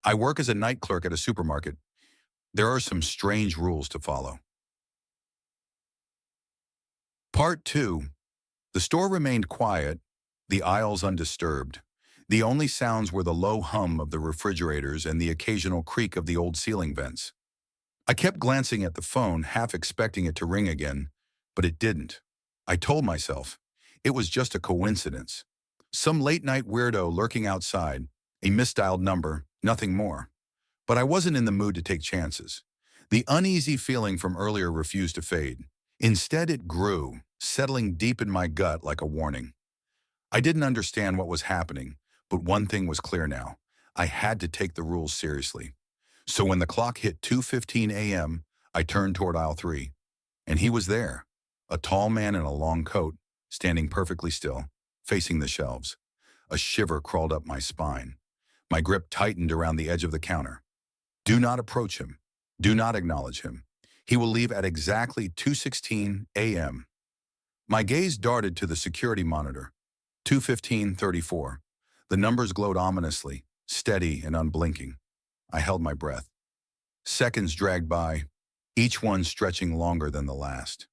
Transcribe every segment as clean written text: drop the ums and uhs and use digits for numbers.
I work as a night clerk at a supermarket. There are some strange rules to follow. Part 2. The store remained quiet, the aisles undisturbed. The only sounds were the low hum of the refrigerators and the occasional creak of the old ceiling vents. I kept glancing at the phone, half expecting it to ring again, but it didn't. I told myself it was just a coincidence. Some late-night weirdo lurking outside, a misdialed number, nothing more. But I wasn't in the mood to take chances. The uneasy feeling from earlier refused to fade. Instead, it grew, settling deep in my gut like a warning. I didn't understand what was happening, but one thing was clear now. I had to take the rules seriously. So when the clock hit 2:15 a.m., I turned toward aisle 3. And he was there, a tall man in a long coat, standing perfectly still, facing the shelves. A shiver crawled up my spine. My grip tightened around the edge of the counter. Do not approach him. Do not acknowledge him. He will leave at exactly 2:16 a.m. My gaze darted to the security monitor. 2:15:34. The numbers glowed ominously, steady and unblinking. I held my breath. Seconds dragged by, each one stretching longer than the last.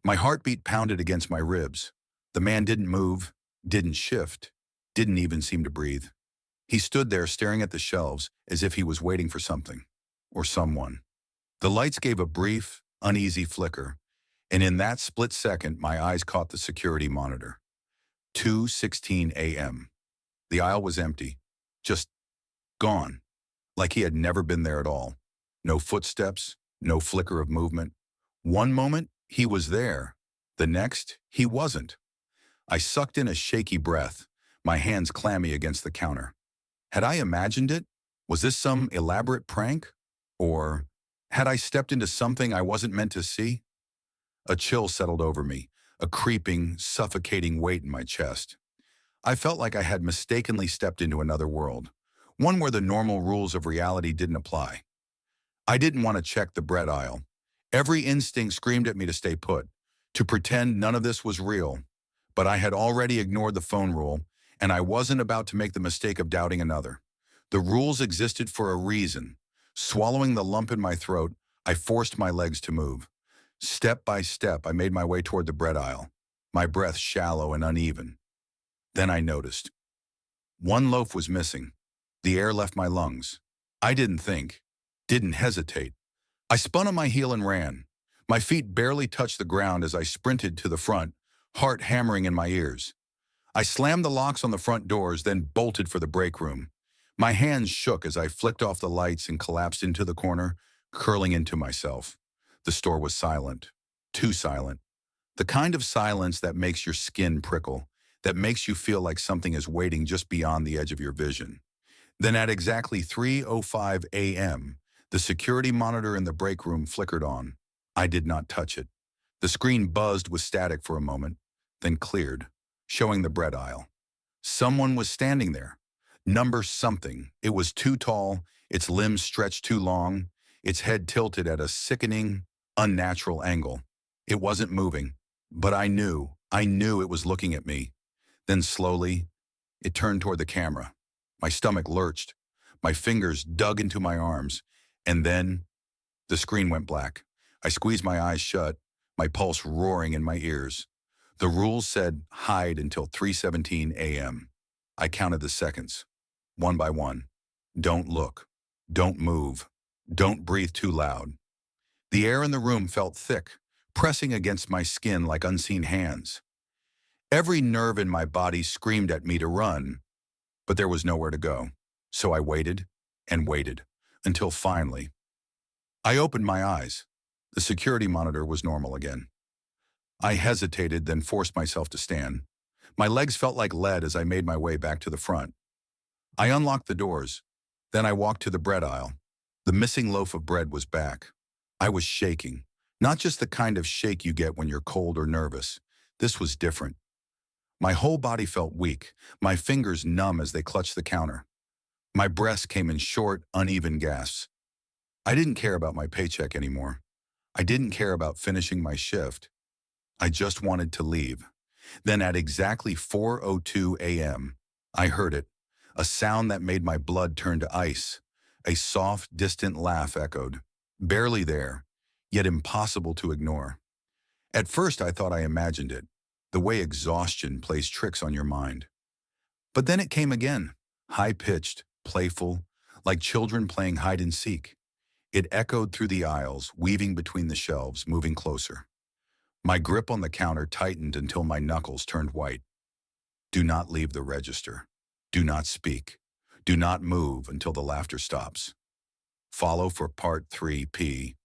My heartbeat pounded against my ribs. The man didn't move, didn't shift, didn't even seem to breathe. He stood there staring at the shelves as if he was waiting for something, or someone. The lights gave a brief, uneasy flicker, and in that split second, my eyes caught the security monitor. 2:16 a.m. The aisle was empty, just gone, like he had never been there at all. No footsteps, no flicker of movement. One moment, he was there. The next, he wasn't. I sucked in a shaky breath, my hands clammy against the counter. Had I imagined it? Was this some elaborate prank? Or had I stepped into something I wasn't meant to see? A chill settled over me, a creeping, suffocating weight in my chest. I felt like I had mistakenly stepped into another world, one where the normal rules of reality didn't apply. I didn't want to check the bread aisle. Every instinct screamed at me to stay put, to pretend none of this was real. But I had already ignored the phone rule, and I wasn't about to make the mistake of doubting another. The rules existed for a reason. Swallowing the lump in my throat, I forced my legs to move. Step by step, I made my way toward the bread aisle, my breath shallow and uneven. Then I noticed. One loaf was missing. The air left my lungs. I didn't think, didn't hesitate. I spun on my heel and ran. My feet barely touched the ground as I sprinted to the front, heart hammering in my ears. I slammed the locks on the front doors, then bolted for the break room. My hands shook as I flicked off the lights and collapsed into the corner, curling into myself. The store was silent. Too silent. The kind of silence that makes your skin prickle, that makes you feel like something is waiting just beyond the edge of your vision. Then at exactly 3:05 a.m., the security monitor in the break room flickered on. I did not touch it. The screen buzzed with static for a moment, then cleared, showing the bread aisle. Someone was standing there. Number something. It was too tall, its limbs stretched too long, its head tilted at a sickening, unnatural angle. It wasn't moving, but I knew it was looking at me. Then slowly, it turned toward the camera. My stomach lurched. My fingers dug into my arms. And then, the screen went black. I squeezed my eyes shut, my pulse roaring in my ears. The rules said hide until 3:17 a.m. I counted the seconds, one by one. Don't look. Don't move. Don't breathe too loud. The air in the room felt thick, pressing against my skin like unseen hands. Every nerve in my body screamed at me to run, but there was nowhere to go. So I waited and waited until finally, I opened my eyes. The security monitor was normal again. I hesitated, then forced myself to stand. My legs felt like lead as I made my way back to the front. I unlocked the doors. Then I walked to the bread aisle. The missing loaf of bread was back. I was shaking, not just the kind of shake you get when you're cold or nervous. This was different. My whole body felt weak, my fingers numb as they clutched the counter. My breaths came in short, uneven gasps. I didn't care about my paycheck anymore. I didn't care about finishing my shift. I just wanted to leave. Then at exactly 4:02 a.m., I heard it, a sound that made my blood turn to ice. A soft, distant laugh echoed, barely there, yet impossible to ignore. At first I thought I imagined it, the way exhaustion plays tricks on your mind. But then it came again, high-pitched, playful, like children playing hide-and-seek. It echoed through the aisles, weaving between the shelves, moving closer. My grip on the counter tightened until my knuckles turned white. Do not leave the register. Do not speak. Do not move until the laughter stops. Follow for part 3P.